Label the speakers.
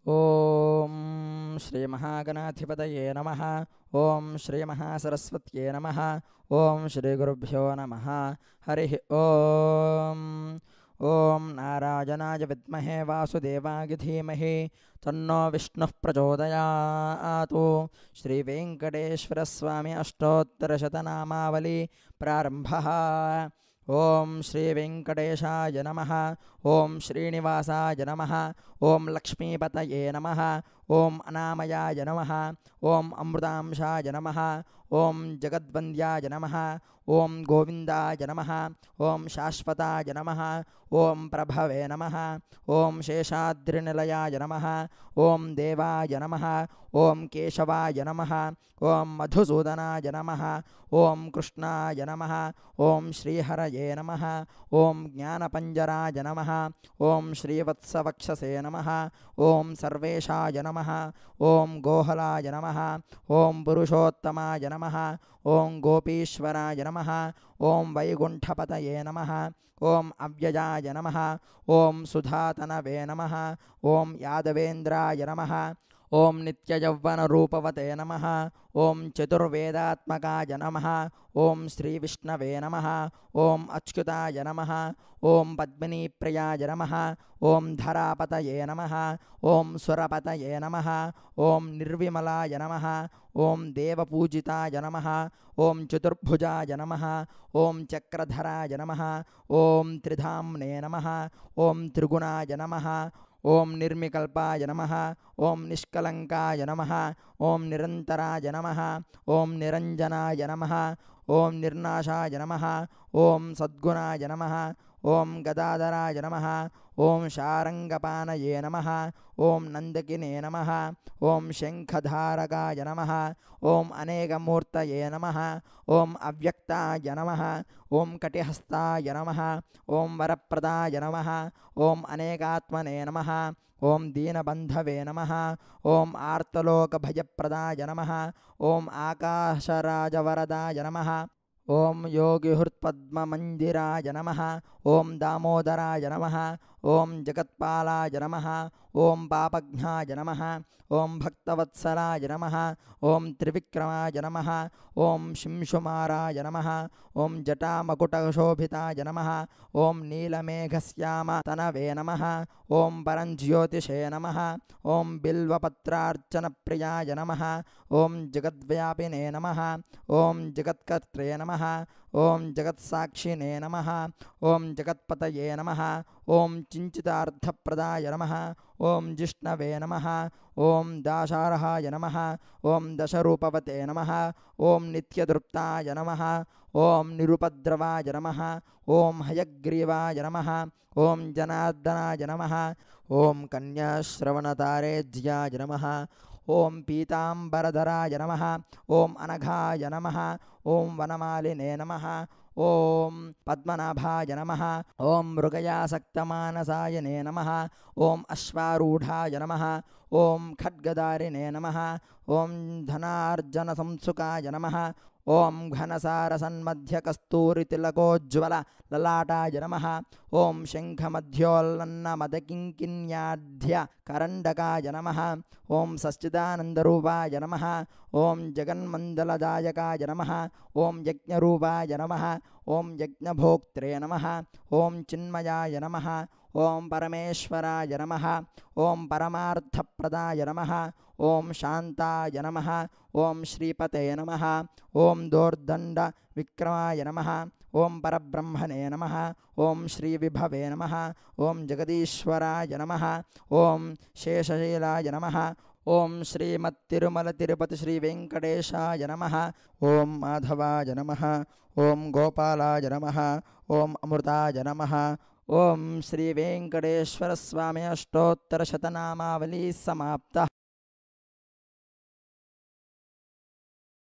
Speaker 1: ఓం శ్రీ మహాగణాధిపతయే నమః. ఓం శ్రీ మహాసరస్వత్యే నమః. ఓం శ్రీ గురుభ్యో నమః. హరి ఓం. ఓం నారాయణాయ విద్మహే వాసుదేవాయ ధీమహి తన్నో విష్ణుః ప్రచోదయాతు. శ్రీ వెంకటేశ్వర స్వామి అష్టోత్తరశతనామావళి ప్రారంభః. ఓం శ్రీ వెంకటేశాయ నమః. ఓం శ్రీనివాసాయ నమః. ఓం లక్ష్మీపతయే నమః. ఓం అనామయాయ నమః. ఓం అమృతాంశాయ నమః. ఓం జగద్వంద్యాయ నమః. ఓం గోవిందాయ నమః. ఓం శాశ్వతాయ నమః. ఓం ప్రభవే నమః. ఓం శేషాద్రినిలయాయ నమః. ఓం దేవాయ నమః. ఓం కేశవాయ నమః. ఓం మధుసూదనాయ నమః. ఓం కృష్ణాయ నమః. ఓం శ్రీహరయే నమః. ఓం జ్ఞానపంజరాయ నమః. ఓం శ్రీవత్సవక్షసే నమః. ఓం సర్వేశాయ నమః. ఓం గోహలాయ నమః. ఓం పురుషోత్తమాయ నమః. ఓం గోపీశ్వరాయ నమః. ఓం వైకుంఠపతయే నమః. ఓం అవ్యయాయ నమః. ఓం సుధాతనవే నమః. ఓం యాదవేంద్రాయ నమః. ఓం నిత్యయౌవనరూపవతే నమః. ఓం చతుర్వేదాత్మకాయ నమః. ఓం శ్రీవిష్ణవే నమః. ఓం అచ్యుతాయ నమః. ఓం పద్మినీప్రియాయ నమః. ఓం ధరాపతయే నమః. ఓం సురపతయే నమః. ఓం నిర్విమలాయ నమః. ఓం దేవపూజితాయ నమః. ఓం చతుర్భుజాయ నమః. ఓం చక్రధరాయ నమః. ఓం త్రిధామ్నే నమః. ఓం త్రిగుణాయ నమః. ఓం నిర్మికల్పాయ నమః. ఓం నిష్కలంకాయ నమః. ఓం నిరంతరాయ నమః. ఓం నిరంజనాయ నమః. ఓం నిర్నాశాయ నమః. ఓం సద్గుణాయ నమః. ఓం గదాధరాయ నమః. ఓం శారంగపానయే నమః. ఓం నందకినే నమః. ఓం శంఖధారకాయ నమః. ఓం అనేకమూర్తయే నమః. ఓం అవ్యక్తాయ నమః. ఓం కటిహస్తాయ నమః. ఓం వరప్రదాయ నమః. ఓం అనేకాత్మనే నమః. ఓం దీనబంధవే నమః. ఓం ఆర్తలోకభయప్రదాయ నమః. ఓం ఆకాశరాజవరదాయ నమః. ఓం యోగిహృత్పద్మమందిరాయ నమః. ఓం దామోదరాయ నమః. ఓం జగత్పాలాయ నమః. ఓం పాపజ్ఞాయ నమః. ఓం భక్తవత్సలాయ నమః. ఓం త్రివిక్రమాయ నమః. ఓం శింశుమారాయ నమః. ఓం జటామకుటశోభితాయ నమః. ఓం నీలమేఘశ్యామతనవే నమః. ఓం పరంజ్యోతిషే నమః. ఓం బిల్వపత్రార్చనప్రియాయ నమః. ఓం జగద్వ్యాపినే నమః. ఓం జగత్కర్త్రే నమః. ఓం జగత్సాక్షినే నమః. ఓం జగత్పతయే నమః. ఓం చించితార్థప్రదాయ నమః. ఓం జిష్ణవే నమః. ఓం దాశార్హాయ నమః. ఓం దశరూపవతే నమః. ఓం నిత్యతృప్తాయ నమః. ఓం నిరుపద్రవాయ నమః. ఓం హయగ్రీవాయ నమః. ఓం జనార్దనాయ నమః. ఓం కన్యాశ్రవణతారేజ్యాయ నమః. ఓం పీతాంబరధరాయ నమః. ఓం అనఘాయ నమః. ఓం వనమాలినే నమః. ఓం పద్మనాభాయ నమః. ఓం మృగయాసక్తమానసాయనే నమః. ఓం అశ్వారూఢాయ నమః. ఓం ఖడ్గదారిణే నమః. ఓం ధనార్జనసంసుకాయ నమః. ఓం ఘనసారసన్మధ్యకస్తూరితిలకోజ్వల లలాటాయ నమః. ఓం శంఖమధ్యోల్లన్నమదకింకిన్యాఢ్య కరండకాయ నమః. ఓం సచ్చిదానందరూపాయ నమః. ఓం జగన్మందలదాయకాయ నమః. ఓం యజ్ఞరూపాయ నమః. ఓం యజ్ఞభోక్త్రే నమః. ఓం చిన్మయాయ నమః. ఓం పరమేశ్వరాయ నమః. ఓం పరమార్థప్రదాయ నమః. ఓం శాంతాయ నమః. ఓం శ్రీపతే నమః. ఓం దోర్దండ విక్రమాయ నమః. ఓం పరబ్రహ్మణే నమః. ఓం శ్రీవిభవే నమః. ఓం జగదీశ్వరాయ నమః. ఓం శేషశైలాయ నమః. ఓం శ్రీమత్తిరుమల తిరుపతి శ్రీ వెంకటేశాయ నమః. ఓం మాధవాయ నమః. ఓం గోపాలాయ నమః. ఓం అమృతాయ నమః. ఓం శ్రీ వెంకటేశ్వర స్వామి అష్టోత్తరశతనామావళి సమాప్త.